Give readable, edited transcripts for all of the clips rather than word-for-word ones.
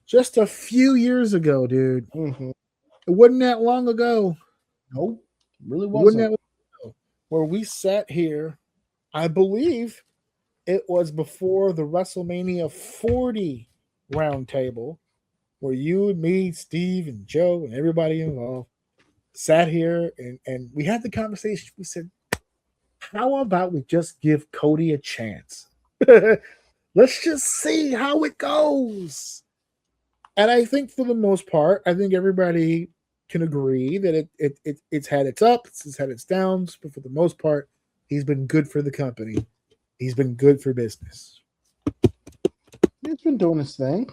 Just a few years ago, dude. Mm-hmm. It wasn't that long ago. Nope, really Wasn't wasn't. that long ago where we sat here? I believe it was before the WrestleMania 40 roundtable, where you and me, Steve and Joe and everybody involved sat here and we had the conversation. We said, how about we just give Cody a chance? Let's just see how it goes. And I think for the most part, I think everybody can agree that it's had its ups, it's had its downs, but for the most part, he's been good for the company. He's been good for business. He's been doing his thing.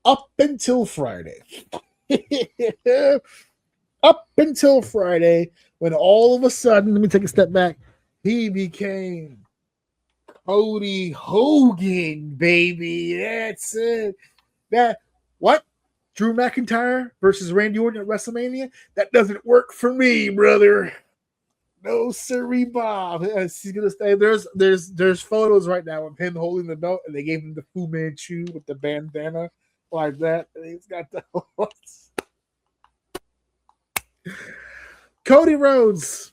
Up until Friday. Up until Friday, when all of a sudden, let me take a step back, he became Cody Hogan, baby. That's it. What? Drew McIntyre versus Randy Orton at WrestleMania? That doesn't work for me, brother. No, sirree, Bob. He's gonna stay. There's photos right now of him holding the belt, and they gave him the Fu Manchu with the bandana like that. And he's got the Cody Rhodes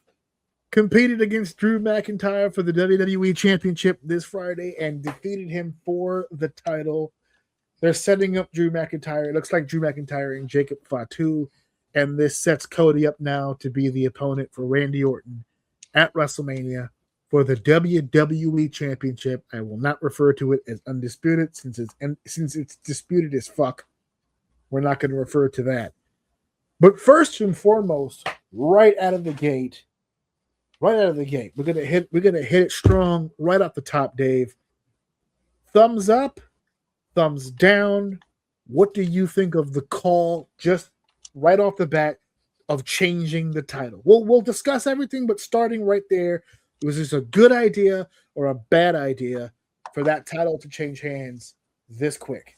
competed against Drew McIntyre for the WWE Championship this Friday and defeated him for the title. They're setting up Drew McIntyre. It looks like Drew McIntyre and Jacob Fatu, and this sets Cody up now to be the opponent for Randy Orton at WrestleMania for the WWE Championship. I will not refer to it as undisputed since it's disputed as fuck. We're not going to refer to that. But first and foremost, right out of the gate, we're gonna hit it strong right off the top, Dave. Thumbs up, thumbs down. What do you think of the call just right off the bat of changing the title? We'll discuss everything, but starting right there, was this a good idea or a bad idea for that title to change hands this quick?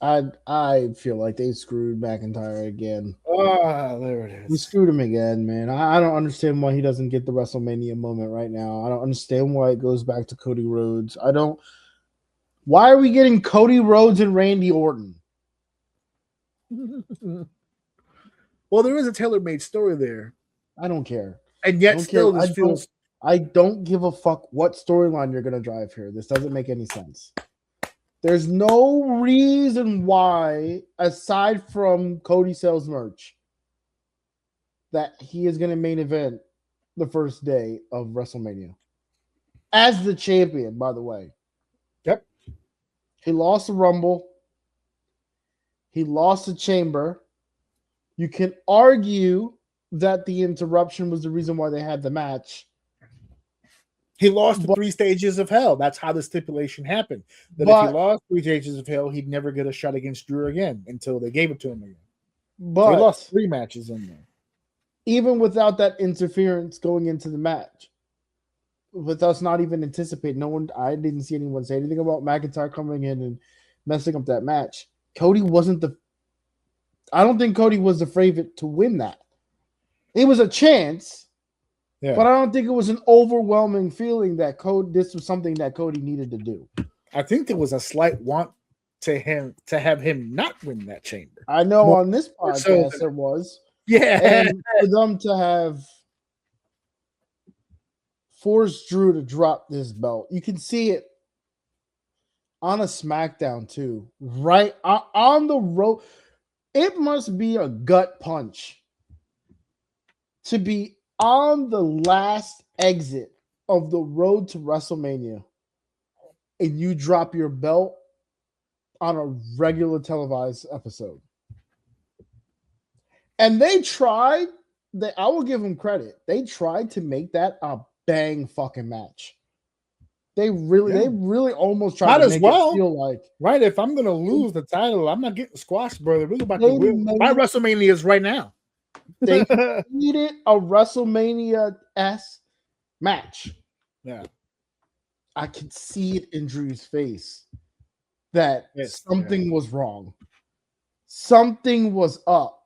I feel like they screwed McIntyre again. There it is. We screwed him again, man. I don't understand why he doesn't get the WrestleMania moment right now. I don't understand why it goes back to Cody Rhodes. Why are we getting Cody Rhodes and Randy Orton? Well, there is a tailor-made story there. I don't care. And yet still this feels... I don't give a fuck what storyline you're going to drive here. This doesn't make any sense. There's no reason why, aside from Cody sells merch, that he is going to main event the first day of WrestleMania. As the champion, by the way. Yep. He lost the Rumble. He lost the Chamber. You can argue that the interruption was the reason why they had the match. He lost the 3 stages of hell. That's how the stipulation happened. That if he lost 3 stages of hell, he'd never get a shot against Drew again until they gave it to him again. But so he lost 3 matches in there. Even without that interference going into the match, with us not even anticipating, I didn't see anyone say anything about McIntyre coming in and messing up that match. I don't think Cody was the favorite to win that. It was a chance. Yeah. But I don't think it was an overwhelming feeling that this was something that Cody needed to do. I think there was a slight to have him not win that chamber. I know on this podcast there was. Yeah. And for them to have forced Drew to drop this belt. You can see it on a SmackDown too. Right on the road. It must be a gut punch to be on the last exit of the road to WrestleMania and you drop your belt on a regular televised episode. And they tried, I will give them credit. They tried to make that a bang fucking match. They really almost tried to make it feel like. Right, if I'm going to lose the title, I'm not getting squashed, brother. We're about to win. My WrestleMania is right now. They needed a WrestleMania-esque match. Yeah. I could see it in Drew's face that something was wrong. Something was up.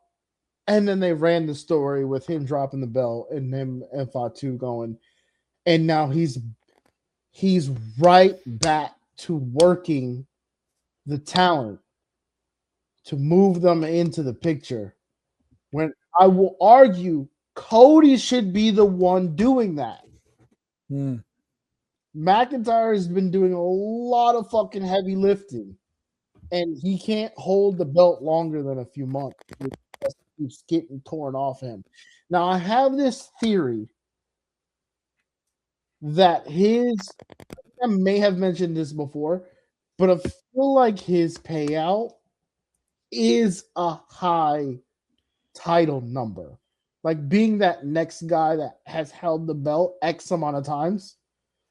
And then they ran the story with him dropping the belt and him and Fatu going. And now he's right back to working the talent to move them into the picture, when I will argue Cody should be the one doing that. McIntyre has been doing a lot of fucking heavy lifting, and he can't hold the belt longer than a few months. It just keeps getting torn off him. Now, I have this theory that I may have mentioned this before, but I feel like his payout is a high title number. Like being that next guy that has held the belt X amount of times.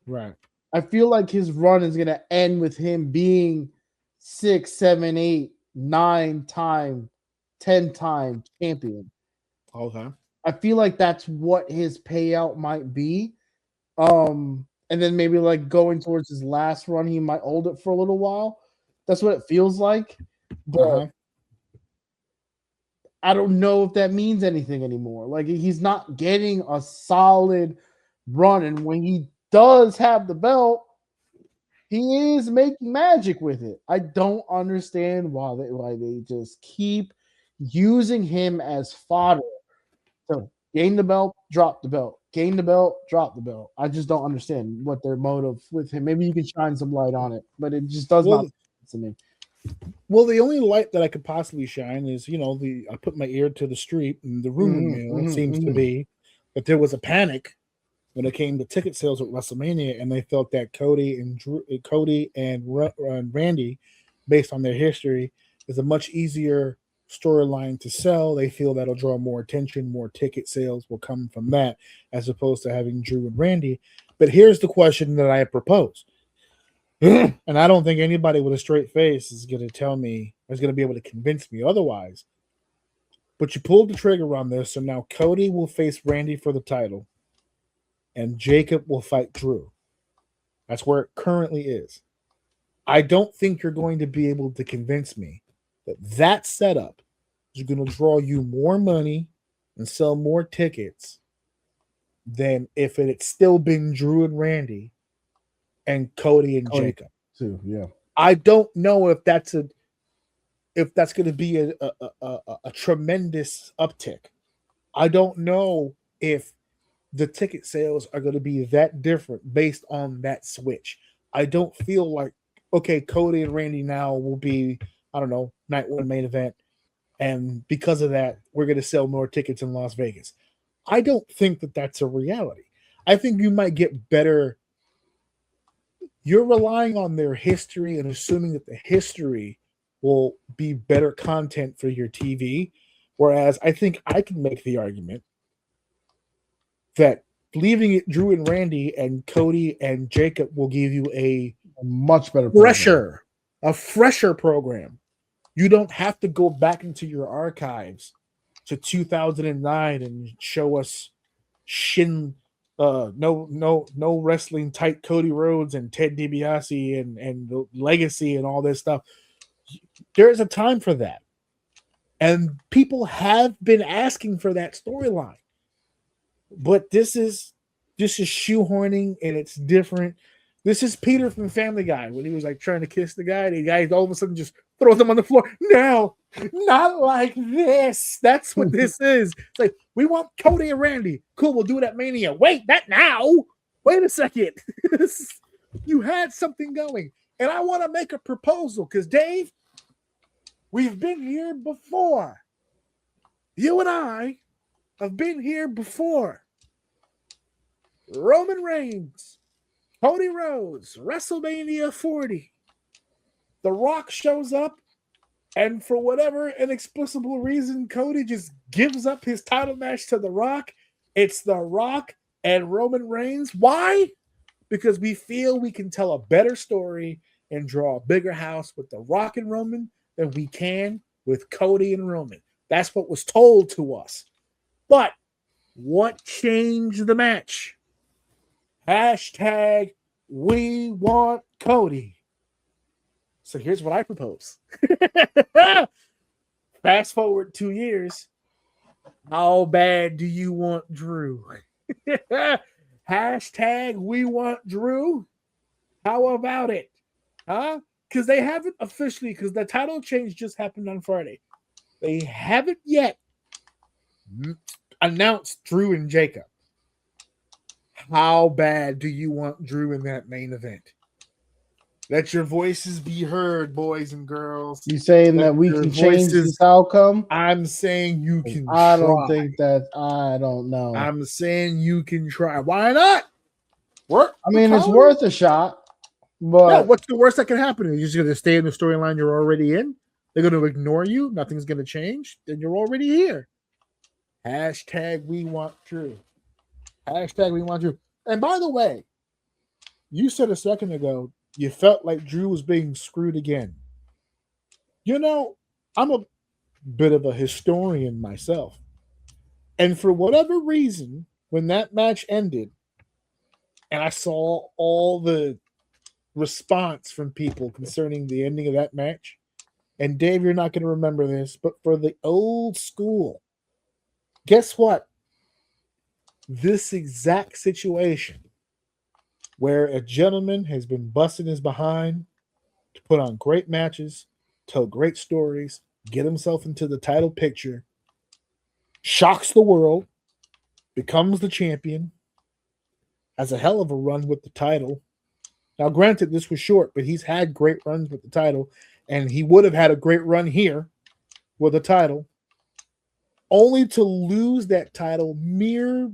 Right. I feel like his run is going to end with him being 6, 7, 8, 9 time, 10 time champion. Okay. I feel like that's what his payout might be. And then maybe like going towards his last run, he might hold it for a little while. That's what it feels like. But I don't know if that means anything anymore. Like he's not getting a solid run, and when he does have the belt, he is making magic with it. I don't understand why they just keep using him as fodder. So gain the belt, drop the belt. Gain the belt, drop the belt. I just don't understand what their motive with him. Maybe you can shine some light on it, but it just does not make sense to me. Well, the only light that I could possibly shine is, I put my ear to the street, and the rumor mill seems to be that there was a panic when it came to ticket sales at WrestleMania, and they felt that Cody and Randy, based on their history, is a much easier storyline to sell. They feel that'll draw more attention, more ticket sales will come from that, as opposed to having Drew and Randy. But here's the question that I propose. And I don't think anybody with a straight face is going to be able to convince me otherwise. But you pulled the trigger on this, so now Cody will face Randy for the title, and Jacob will fight Drew. That's where it currently is. I don't think you're going to be able to convince me that setup is going to draw you more money and sell more tickets than if it had still been Drew and Randy and Cody and Jacob. Too, yeah. I don't know if that's going to be a tremendous uptick. I don't know if the ticket sales are going to be that different based on that switch. I don't feel like, okay, Cody and Randy now will be, I don't know, night one main event, and because of that, we're going to sell more tickets in Las Vegas. I don't think that that's a reality. I think you might get better. You're relying on their history and assuming that the history will be better content for your TV, whereas I think I can make the argument that leaving it Drew and Randy and Cody and Jacob will give you a much better fresher program. You don't have to go back into your archives to 2009 and show us no wrestling tight Cody Rhodes and Ted DiBiase and the legacy and all this stuff. There's a time for that. And people have been asking for that storyline. But this is shoehorning, and it's different. This is Peter from Family Guy when he was like trying to kiss the guy. The guy all of a sudden just throws him on the floor. No, not like this. That's what this is. It's like, we want Cody and Randy. Cool, we'll do it at Mania. Wait, that now? Wait a second. You had something going. And I want to make a proposal because, Dave, we've been here before. You and I have been here before. Roman Reigns, Cody Rhodes, WrestleMania 40. The Rock shows up, and for whatever inexplicable reason, Cody just gives up his title match to The Rock. It's The Rock and Roman Reigns. Why? Because we feel we can tell a better story and draw a bigger house with The Rock and Roman than we can with Cody and Roman. That's what was told to us. But what changed the match? Hashtag we want Cody. So here's what I propose. Fast forward 2 years. How bad do you want Drew? Hashtag we want Drew. How about it? Huh? because they haven't officially, because the title change just happened on Friday. They haven't yet announced Drew and Jacob. How bad do you want Drew in that main event? Let your voices be heard, boys and girls. You saying Let that we your can change voices- this outcome? I'm saying you can I try. don't think that. I don't know. I'm saying you can try. Why not? Work. I mean, it's worth a shot. But yeah, what's the worst that can happen? You're just going to stay in the storyline you're already in. They're going to ignore you. Nothing's going to change. Then you're already here. Hashtag we want Drew. Hashtag we want Drew. And by the way, you said a second ago you felt like Drew was being screwed again. You know, I'm a bit of a historian myself. And for whatever reason, when that match ended, and I saw all the response from people concerning the ending of that match, and Dave, you're not going to remember this, but for the old school, guess what? This exact situation where a gentleman has been busting his behind to put on great matches, tell great stories, get himself into the title picture, shocks the world, becomes the champion, has a hell of a run with the title. Now, granted, this was short, but he's had great runs with the title, and he would have had a great run here with the title, only to lose that title mere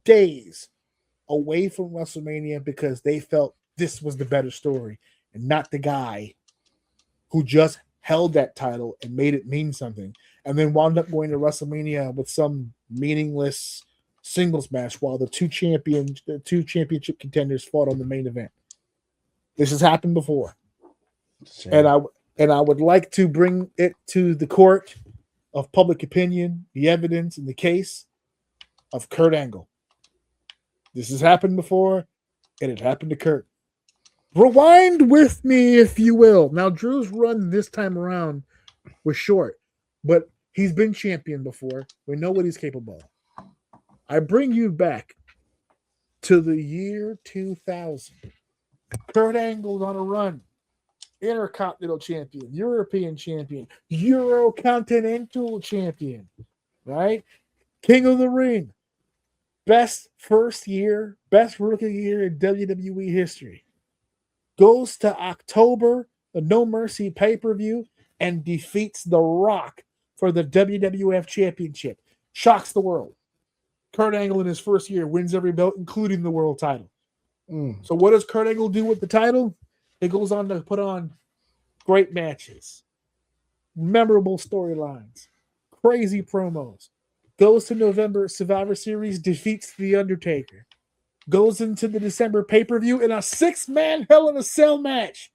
days away from WrestleMania because they felt this was the better story and not the guy who just held that title and made it mean something, and then wound up going to WrestleMania with some meaningless singles match while the two championship contenders fought on the main event. This has happened before. Sure. And I would like to bring it to the court of public opinion, the evidence in the case of Kurt Angle. This has happened before, and it happened to Kurt. Rewind with me, if you will. Now, Drew's run this time around was short, but he's been champion before. We know what he's capable of. I bring you back to the year 2000. Kurt Angle's on a run. Intercontinental champion, European champion, Eurocontinental champion, right? King of the Ring. Best first year, best rookie year in WWE history. Goes to October, the No Mercy pay-per-view, and defeats The Rock for the WWF Championship. Shocks the world. Kurt Angle in his first year wins every belt, including the world title. So what does Kurt Angle do with the title? It goes on to put on great matches, memorable storylines, crazy promos. Goes to November Survivor Series, defeats The Undertaker. Goes into the December pay-per-view in a 6-man Hell in a Cell match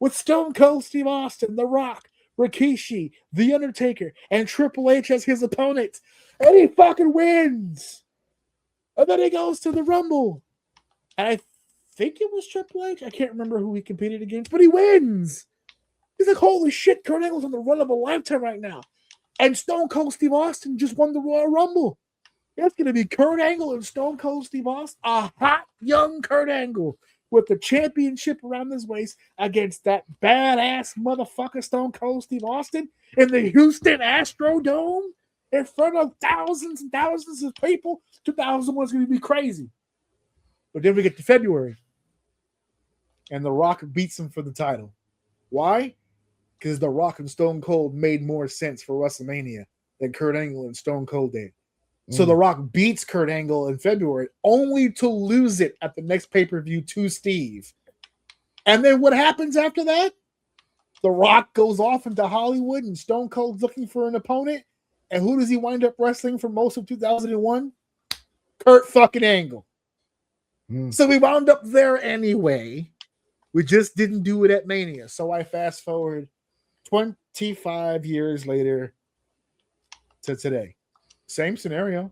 with Stone Cold Steve Austin, The Rock, Rikishi, The Undertaker, and Triple H as his opponent. And he fucking wins. And then he goes to the Rumble. And I think it was Triple H. I can't remember who he competed against, but he wins. He's like, holy shit, Kurt Angle's on the run of a lifetime right now. And Stone Cold Steve Austin just won the Royal Rumble. That's going to be Kurt Angle and Stone Cold Steve Austin. A hot, young Kurt Angle with the championship around his waist against that badass motherfucker Stone Cold Steve Austin in the Houston Astrodome in front of thousands and thousands of people. 2001 is going to be crazy. But then we get to February, and The Rock beats him for the title. Why? Because The Rock and Stone Cold made more sense for WrestleMania than Kurt Angle and Stone Cold did. So The Rock beats Kurt Angle in February, only to lose it at the next pay-per-view to Steve. And then what happens after that? The Rock goes off into Hollywood, and Stone Cold's looking for an opponent. And who does he wind up wrestling for most of 2001? Kurt fucking Angle. So we wound up there anyway. We just didn't do it at Mania. So I fast forward 25 years later to today. Same scenario.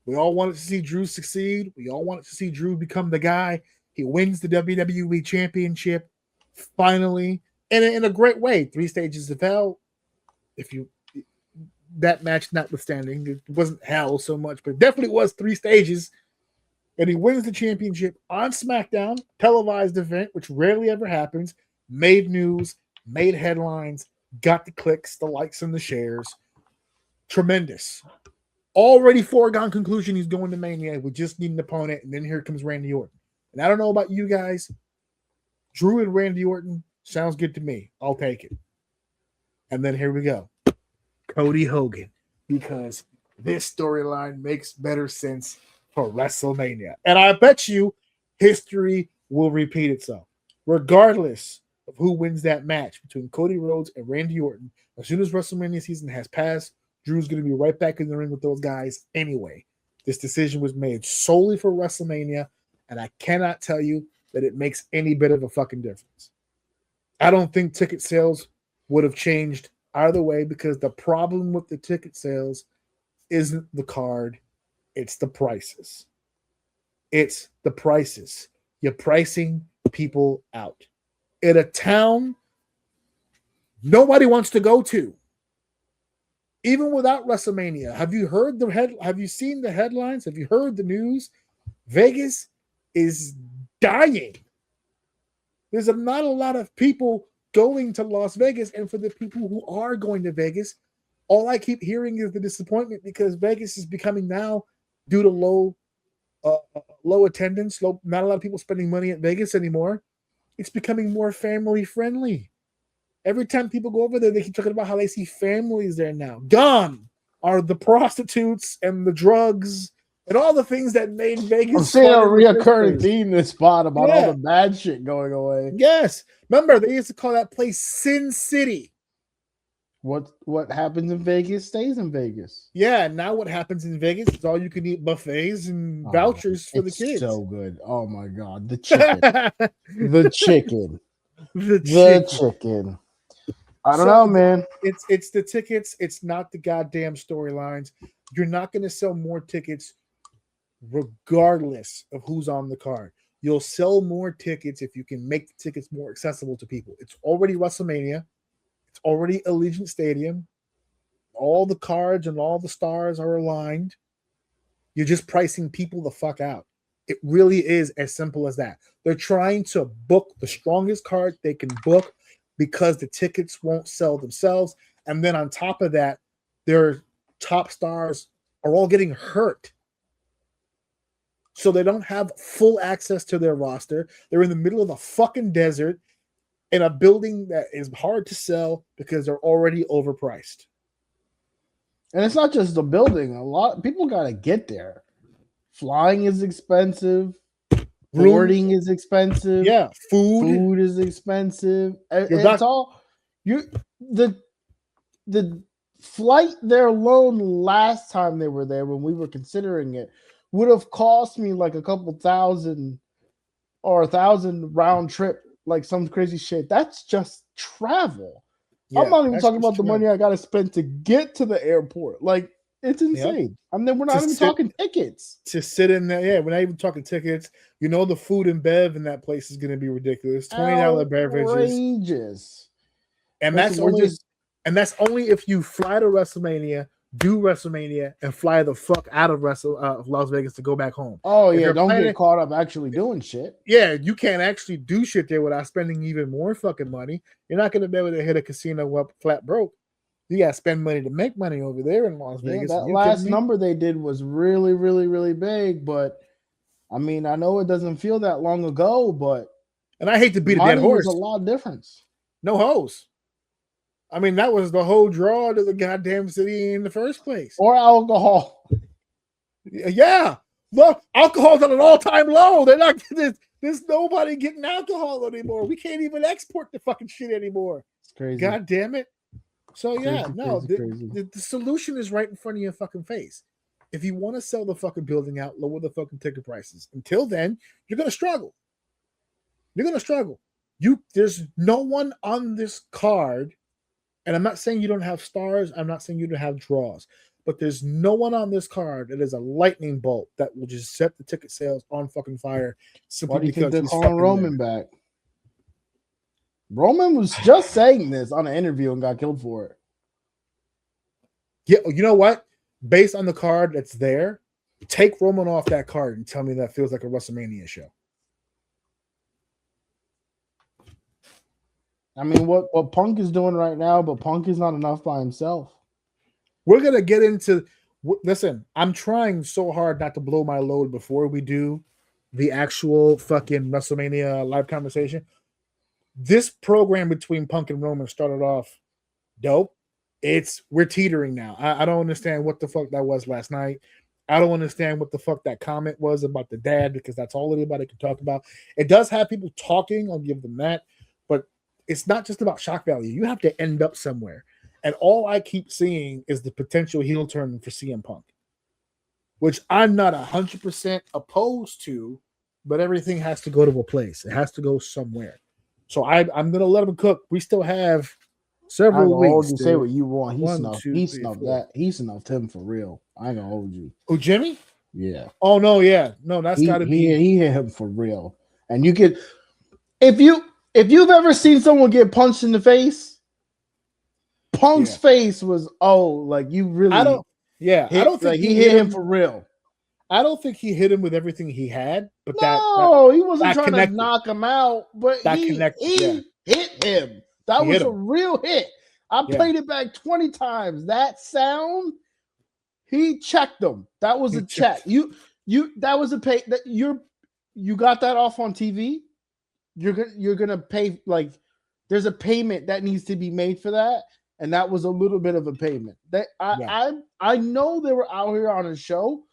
We all wanted to see Drew succeed. We all wanted to see Drew become the guy. He wins the WWE Championship finally, and in a great way. 3 stages of hell. That match notwithstanding, it wasn't hell so much, but it definitely was 3 stages. And he wins the championship on SmackDown, televised event, which rarely ever happens. made news, made headlines, got the clicks, the likes, and the shares. Tremendous. Already foregone conclusion he's going to Mania. We just need an opponent, and then here comes Randy Orton. And I don't know about you guys. Drew and Randy Orton sounds good to me. I'll take it. And then here we go. Cody Hogan. Because this storyline makes better sense for WrestleMania. And I bet you history will repeat itself. Regardless of who wins that match between Cody Rhodes and Randy Orton, as soon as WrestleMania season has passed, Drew's going to be right back in the ring with those guys anyway. This decision was made solely for WrestleMania, and I cannot tell you that it makes any bit of a fucking difference. I don't think ticket sales would have changed either way, because the problem with the ticket sales isn't the card, it's the prices. It's the prices. You're pricing people out in a town nobody wants to go to. Even without WrestleMania, have you seen the headlines? Have you heard the news? Vegas is dying. There's not a lot of people going to Las Vegas, and for the people who are going to Vegas, all I keep hearing is the disappointment, because Vegas is becoming now, due to low attendance, not a lot of people spending money at Vegas anymore. It's becoming more family friendly. Every time people go over there, they keep talking about how they see families there now. Gone are the prostitutes and the drugs and all the things that made Vegas. I'm seeing a reoccurring theme this spot about all the bad shit going away. Yes. Remember, they used to call that place Sin City. What happens in Vegas stays in Vegas. Yeah, now what happens in Vegas is all you can eat buffets and vouchers for the kids. So good. Oh my God. The chicken. the chicken. The chicken. I don't know, man. It's the tickets. It's not the goddamn storylines. You're not going to sell more tickets regardless of who's on the card. You'll sell more tickets if you can make the tickets more accessible to people. It's already WrestleMania. It's already Allegiant Stadium. All the cards and all the stars are aligned. You're just pricing people the fuck out. It really is as simple as that. They're trying to book the strongest card they can book because the tickets won't sell themselves. And then on top of that, their top stars are all getting hurt. So they don't have full access to their roster. They're in the middle of the fucking desert in a building that is hard to sell because they're already overpriced. And it's not just the building. A lot of people got to get there. Flying is expensive. Boarding is expensive. Yeah, food is expensive. It's all the flight there alone last time they were there, when we were considering it, would have cost me like a couple thousand or $1,000 round trip, like some crazy shit. That's just travel. Yeah, I'm not even talking about the money I got to spend to get to the airport. Like, it's insane. I mean, we're not even talking tickets. To sit in there, yeah, we're not even talking tickets. You know, the food and bev in that place is going to be ridiculous. $20 beverages. Outrageous. And that's only if you fly to WrestleMania, do WrestleMania, and fly the fuck out of Las Vegas to go back home. Oh, yeah, don't get caught up actually doing shit. Yeah, you can't actually do shit there without spending even more fucking money. You're not going to be able to hit a casino up flat broke. You got to spend money to make money over there in Las Vegas. That last number they did was really, really, really big. But, I mean, I know it doesn't feel that long ago, but... And I hate to beat a dead horse. There's a lot of difference. No hoes. I mean, that was the whole draw to the goddamn city in the first place. Or alcohol. Yeah. Look, alcohol's at an all-time low. They're not... There's nobody getting alcohol anymore. We can't even export the fucking shit anymore. It's crazy. God damn it. So the solution is right in front of your fucking face. If you want to sell the fucking building out, lower the fucking ticket prices. Until then, you're gonna struggle. There's no one on this card, and I'm not saying you don't have stars. I'm not saying you don't have draws, but there's no one on this card that is a lightning bolt that will just set the ticket sales on fucking fire. Why do you think they're calling Roman back? Roman was just saying this on an interview and got killed for it. Yeah, you know what? Based on the card that's there, take Roman off that card and tell me that feels like a WrestleMania show. I mean, what Punk is doing right now, but Punk is not enough by himself. We're gonna get into. Listen, I'm trying so hard not to blow my load before we do the actual fucking WrestleMania live conversation. This program between Punk and Roman started off dope. We're teetering now. I don't understand what the fuck that was last night. I don't understand what the fuck that comment was about the dad, because that's all anybody can talk about. It does have people talking, I'll give them that, but it's not just about shock value. You have to end up somewhere. And all I keep seeing is the potential heel turn for CM Punk, which I'm not 100% opposed to, but everything has to go to a place. It has to go somewhere. So I'm going to let him cook. We still have several weeks. You say what you want. He He snuffed that. He snuffed him for real. I ain't gonna hold you. Oh, Jimmy? Yeah. Oh no, yeah. No, that's gotta be. He hit him for real. And you could, if you've ever seen someone get punched in the face, Punk's face was like you really. I don't think like he hit him for real. I don't think he hit him with everything he had, but he wasn't trying to knock him out, but he hit him. That was a real hit. I played it back 20 times. That sound, he checked them. That was a check. You that was a pay that you got that off on TV. You're gonna pay, like there's a payment that needs to be made for that, and that was a little bit of a payment. That I know they were out here on a show.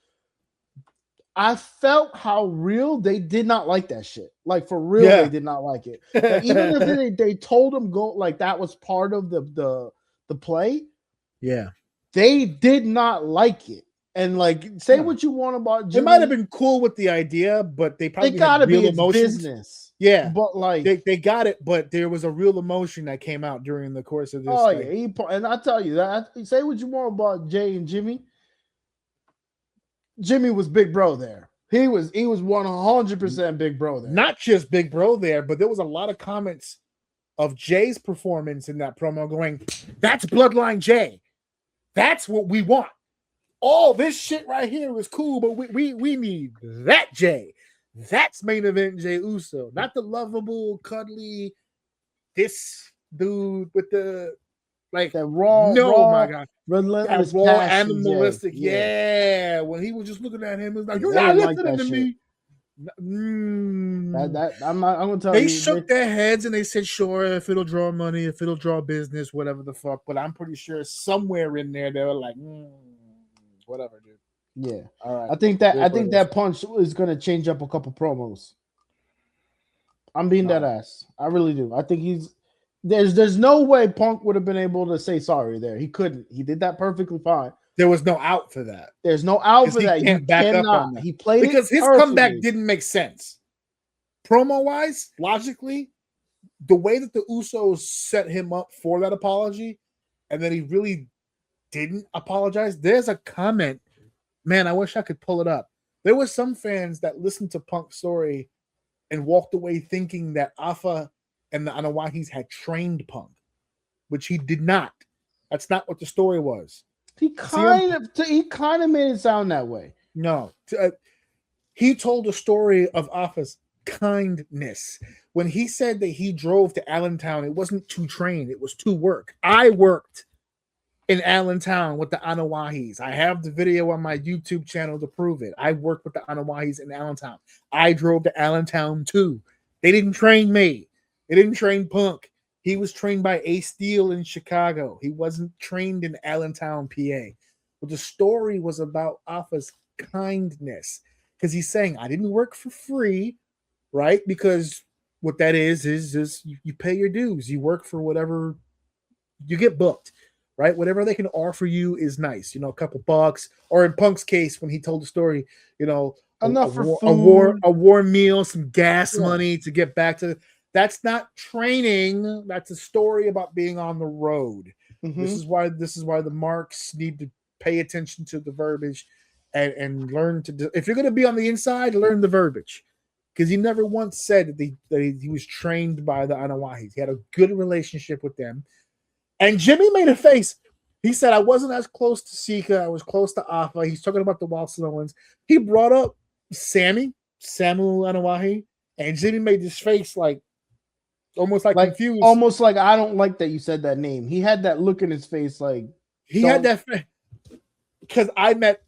I felt how real they did not like that shit. Like for real, they did not like it. Like, even if they told them go, like that was part of the play. Yeah, they did not like it. And like, say what you want about Jimmy. They might have been cool with the idea, but they probably gotta be business. Yeah, but like they got it, but there was a real emotion that came out during the course of this. Oh yeah, and I tell you that. Say what you want about Jay and Jimmy. Jimmy was big bro there. He was 100% big bro there. Not just big bro there, but there was a lot of comments of Jay's performance in that promo going, "That's Bloodline Jay. That's what we want. All this shit right here is cool, but we need that Jay. That's main event Jay Uso, not the lovable, cuddly, this dude with the like that raw. My God, relentless, raw, animalistic. Yeah, when he was just looking at him, it was like, "You're not listening to me." I'm gonna tell you. They shook their heads and they said, "Sure, if it'll draw money, if it'll draw business, whatever the fuck." But I'm pretty sure somewhere in there they were like, "Whatever, dude." Yeah, all right. I think that punch is gonna change up a couple promos. I'm being that ass. I really do. I think there's no way Punk would have been able to say sorry there. He couldn't. He did that perfectly fine. There was no out for that. There's no out for that. Can't back up on that. He played because his comeback didn't make sense. Promo wise, logically, the way that the Usos set him up for that apology, and then he really didn't apologize. There's a comment, man. I wish I could pull it up. There were some fans that listened to Punk's story and walked away thinking that Alpha and the Anawahis had trained Punk, which he did not. That's not what the story was. He kind of made it sound that way. No, he told a story of Alpha's kindness. When he said that he drove to Allentown, it wasn't to train, it was to work. I worked in Allentown with the Anawahis. I have the video on my YouTube channel to prove it. I worked with the Anawahis in Allentown. I drove to Allentown too. They didn't train me. They didn't train Punk. He was trained by Ace Steel in Chicago. He wasn't trained in Allentown, PA. But the story was about Alpha's kindness, because he's saying, I didn't work for free, right? Because what that is you pay your dues. You work for whatever you get booked, right? Whatever they can offer you is nice. A couple bucks, or in Punk's case, when he told the story, enough for food, a warm meal, some gas money to get back to. That's not training. That's a story about being on the road. Mm-hmm. This is why the marks need to pay attention to the verbiage and learn to. If you're going to be on the inside, learn the verbiage, because he never once said that he was trained by the Anawahis. He had a good relationship with them. And Jimmy made a face. He said, "I wasn't as close to Sika. I was close to Alpha." He's talking about the Wild Samoans. He brought up Samu Anawahi, and Jimmy made this face like, almost like confused. Almost like I don't like that you said that name. He had that look in his face, like he had that because I met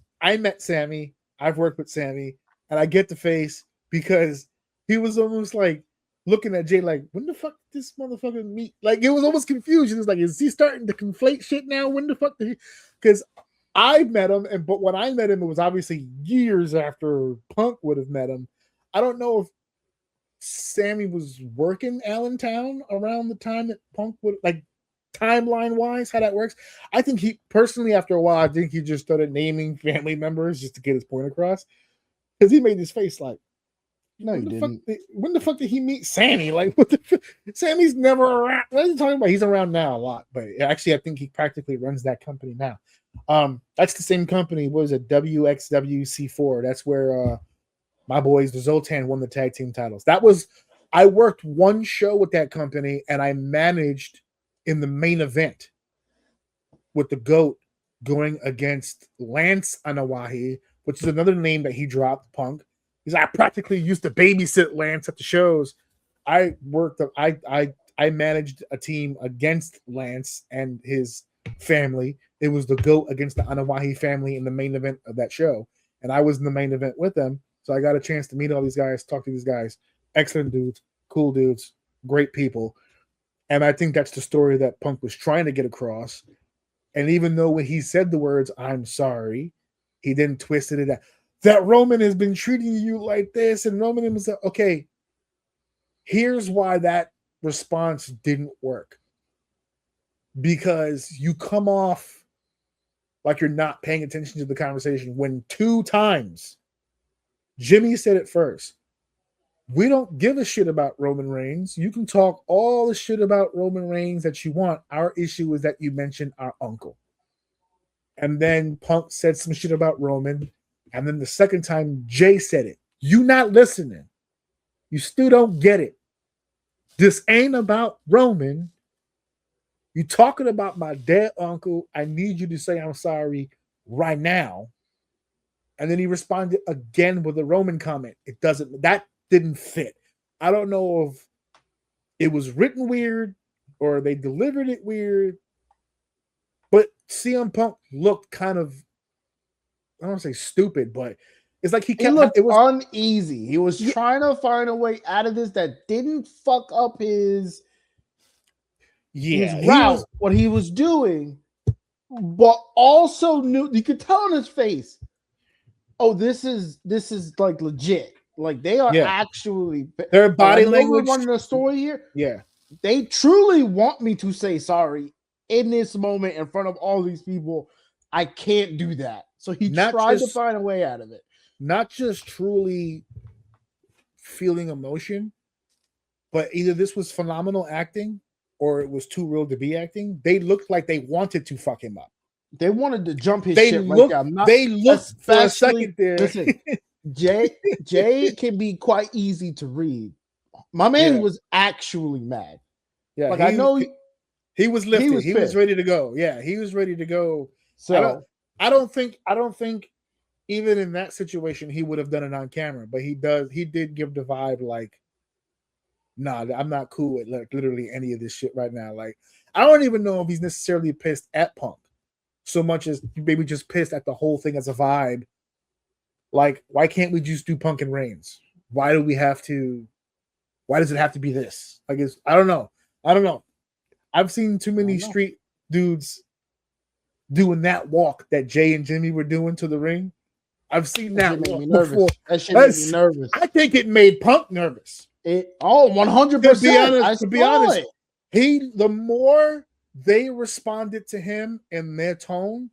Sammy. I've worked with Sammy, and I get the face because he was almost like looking at Jay like, when the fuck did this motherfucker meet? Like it was almost confusion. It was like, is he starting to conflate shit now? When the fuck did he? Because I met him, but when I met him, it was obviously years after Punk would have met him. I don't know if Sammy was working Allentown around the time that Punk would, like, timeline wise, how that works. I think he personally, after a while, I think he just started naming family members just to get his point across. Because he made his face like, no, you didn't. When the fuck did he meet Sammy? Like, what the Sammy's never around. What are you talking about? He's around now a lot, but actually, I think he practically runs that company now. That's the same company. What is it? WXWC4. That's where my boys, the Zoltan, won the tag team titles. I worked one show with that company, and I managed in the main event with the GOAT going against Lance Anawahi, which is another name that he dropped, Punk. I practically used to babysit Lance at the shows. I managed a team against Lance and his family. It was the GOAT against the Anawahi family in the main event of that show. And I was in the main event with them. So I got a chance to meet all these guys, talk to these guys. Excellent dudes, cool dudes, great people. And I think that's the story that Punk was trying to get across. And even though when he said the words, I'm sorry, he then twisted it that Roman has been treating you like this. And Roman was like, okay, here's why that response didn't work. Because you come off like you're not paying attention to the conversation when 2 times Jimmy said it first. We don't give a shit about Roman Reigns. You can talk all the shit about Roman Reigns that you want. Our issue is that you mentioned our uncle. And then Punk said some shit about Roman. And then the second time Jay said it. You not listening. You still don't get it. This ain't about Roman. You talking about my dead uncle. I need you to say I'm sorry right now. And then he responded again with a Roman comment. That didn't fit. I don't know if it was written weird or they delivered it weird, but CM Punk looked kind of, I don't want to say stupid, but it's like it was uneasy. He was trying to find a way out of this that didn't fuck up his route, what he was doing, but also knew, you could tell on his face, oh, this is like legit. Like they are actually their body language. Running a story here. Yeah, they truly want me to say sorry in this moment in front of all these people. I can't do that. So he tried to find a way out of it. Not just truly feeling emotion, but either this was phenomenal acting or it was too real to be acting. They looked like they wanted to fuck him up. They wanted to jump his shit. They looked for a second there. Listen, Jay can be quite easy to read. My man was actually mad. Yeah, like I know he was lifted. He was ready to go. Yeah, he was ready to go. So I don't think even in that situation he would have done it on camera, but he did give the vibe like, nah, I'm not cool with like literally any of this shit right now. Like, I don't even know if he's necessarily pissed at Punk so much as maybe just pissed at the whole thing as a vibe. Like, why can't we just do Punk and Reigns? Why does it have to be this? Like, I don't know. I've seen too many street dudes doing that walk that Jay and Jimmy were doing to the ring. I've seen that walk before. That shit made me nervous. I think it made Punk nervous. 100%. To be honest, the more they responded to him in their tone,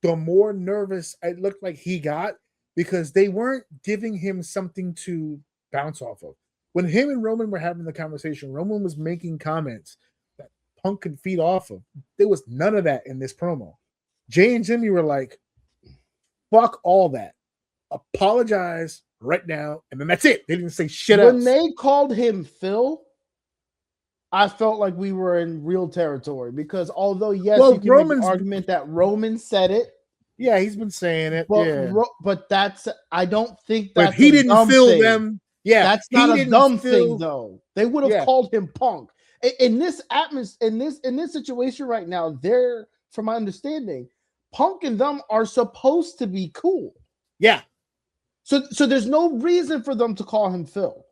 the more nervous it looked like he got because they weren't giving him something to bounce off of. When him and Roman were having the conversation, Roman was making comments that Punk could feed off of. There was none of that in this promo. Jay and Jimmy were like, fuck all that. Apologize right now, and then that's it. They didn't say shit else. When they called him Phil, I felt like we were in real territory because although, yes, you can make an argument that Roman said it. Yeah, he's been saying it. But that's, I don't think that he didn't feel them. Yeah, That's not a dumb thing, though. They would have called him Punk. In this atmosphere, in this situation right now, they're, from my understanding, Punk and them are supposed to be cool. Yeah. So there's no reason for them to call him Phil.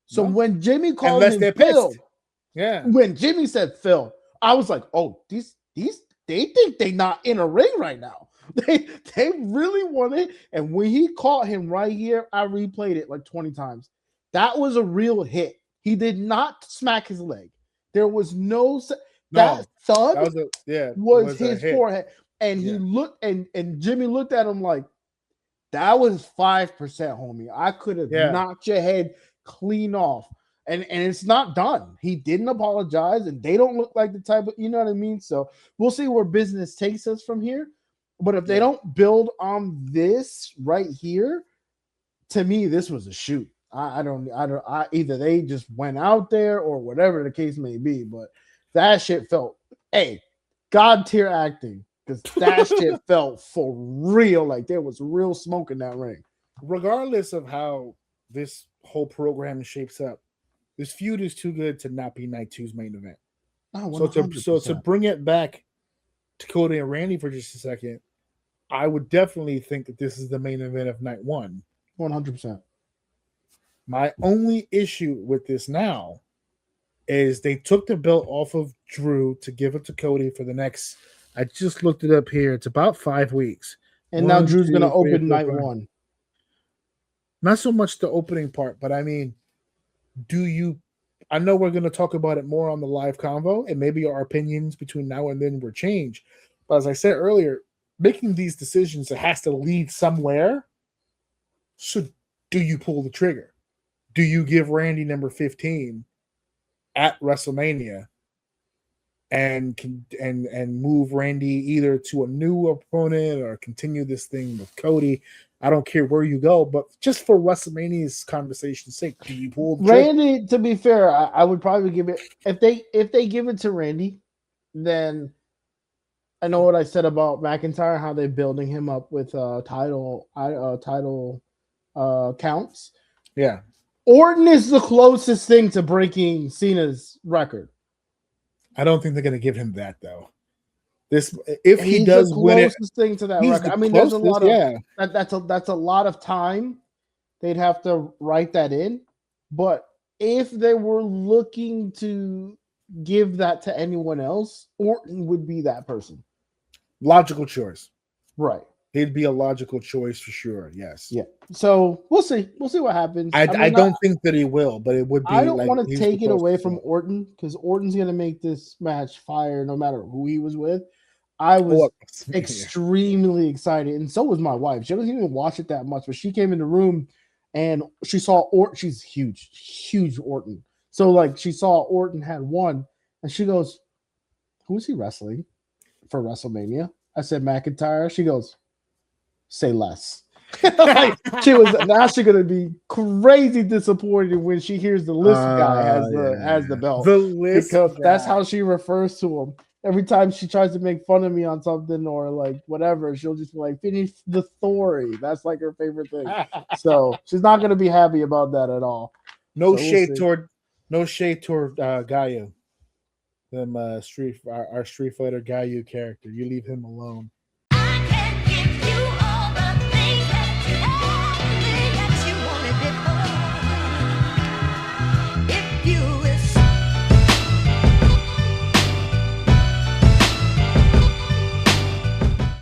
So when Jimmy called him Phil, when Jimmy said Phil, I was like, oh, these they think they not in a ring right now. They really want it. And when he caught him right here, I replayed it like 20 times. That was a real hit. He did not smack his leg. There was that thud was his forehead. And he looked and Jimmy looked at him like, that was 5%, homie. I could have knocked your head clean off. And it's not done. He didn't apologize, and they don't look like the type of, you know what I mean? So we'll see where business takes us from here. But if they don't build on this right here, to me, this was a shoot. I either they just went out there or whatever the case may be, but that shit felt, God tier acting, because that shit felt for real. Like there was real smoke in that ring. Regardless of how this whole program shapes up, this feud is too good to not be night 2's main event. Oh, so to bring it back to Cody and Randy for just a second, I would definitely think that this is the main event of night 1. 100%. My only issue with this now is they took the belt off of Drew to give it to Cody for the next, I just looked it up here, it's about 5 weeks. And now Drew's going to open night 1. Not so much the opening part, but I mean, I know we're going to talk about it more on the live convo, and maybe our opinions between now and then will change. But as I said earlier, making these decisions, it has to lead somewhere. So do you pull the trigger? Do you give Randy number 15 at WrestleMania and move Randy either to a new opponent or continue this thing with Cody? I don't care where you go, but just for WrestleMania's conversation's sake, do you pull the Randy trigger? To be fair, I would probably give it, if they give it to Randy, then I know what I said about McIntyre, how they're building him up with title counts. Yeah. Orton is the closest thing to breaking Cena's record. I don't think they're going to give him that, though. If he does win it, he's the closest thing to that record. I mean, there's a lot of that's a lot of time. They'd have to write that in. But if they were looking to give that to anyone else, Orton would be that person. Logical choice, right? He'd be a logical choice for sure. Yes. Yeah. So we'll see. We'll see what happens. I don't think that he will, but it would be. I don't want to take it away from Orton, because Orton's going to make this match fire no matter who he was with. I was extremely excited, and so was my wife. She doesn't even watch it that much, but she came in the room and she saw Orton. She's huge Orton. So like she saw Orton had won, and she goes, "Who is he wrestling for WrestleMania?" I said McIntyre. She goes, "Say less." Like, now she's gonna be crazy disappointed when she hears the list guy has the belt. The list, because that's how she refers to him. Every time she tries to make fun of me on something or like whatever, she'll just be like, "Finish the story." That's like her favorite thing. So she's not gonna be happy about that at all. No shade toward Gaio. Them our Street Fighter Gaio character. You leave him alone.